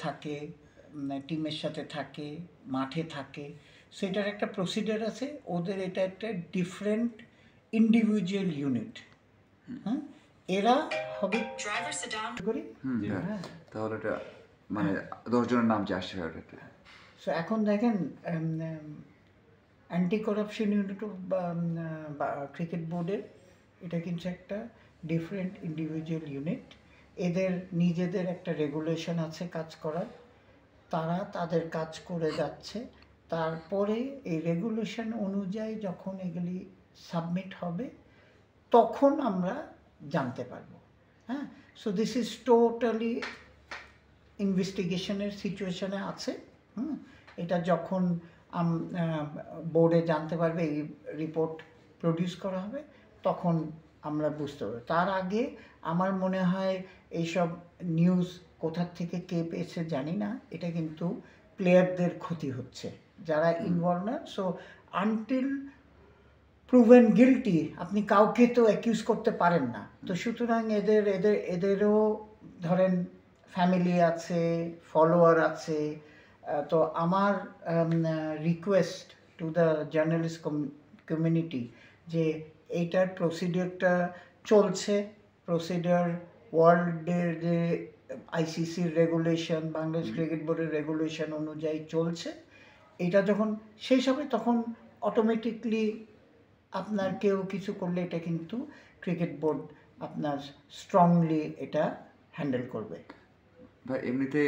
থাকে, টিমের সাথে থাকে, মাঠে থাকে, সেটার একটা প্রসিডিওর আছে। ওদের এটা একটা ডিফারেন্ট ইন্ডিভিজুয়াল ইউনিট। হ্যাঁ, এরা হবে করি। হ্যাঁ, তাহলে এটা মানে 10 জনের নাম যে আসছে ওটাতে। সো এখন দেখেন অ্যান্টি কারাপশন ইউনিট বা ক্রিকেট বোর্ডের এটা কিন্তু একটা ডিফারেন্ট ইন্ডিভিজুয়াল ইউনিট। এদের নিজেদের একটা রেগুলেশন আছে কাজ করার, তারা তাদের কাজ করে যাচ্ছে। তারপরে এই রেগুলেশন অনুযায়ী যখন এগুলি সাবমিট হবে তখন আমরা জানতে পারবো। হ্যাঁ, সো দিস ইজ টোটালি ইনভেস্টিগেশনের সিচুয়েশনে আছে। এটা যখন বোর্ডে জানতে পারবে, এই রিপোর্ট প্রডিউস করা হবে, তখন আমরা বুঝতে পারবো। তার আগে আমার মনে হয় এইসব নিউজ কোথার থেকে কে পেয়েছে জানি না, এটা কিন্তু প্লেয়ারদের ক্ষতি হচ্ছে যারা ইনভলভ না। সো আনটিল প্রুভেন গিল্টি আপনি কাউকে তো অ্যাকিউজ করতে পারেন না। তো সুতরাং এদেরও ধরেন ফ্যামিলি আছে, ফলোয়ার আছে। তো আমার request to the journalist community যে এইটার প্রসিডিওরটা চলছে, প্রসিডিওর ওয়ার্ল্ডের যে আইসিসির রেগুলেশন, বাংলাদেশ ক্রিকেট বোর্ডের রেগুলেশন অনুযায়ী চলছে। এটা যখন শেষ হবে তখন অটোমেটিকলি আপনার কেউ কিছু করলে এটা কিন্তু ক্রিকেট বোর্ড আপনার স্ট্রংলি এটা হ্যান্ডেল করবে। ভাই এমনিতে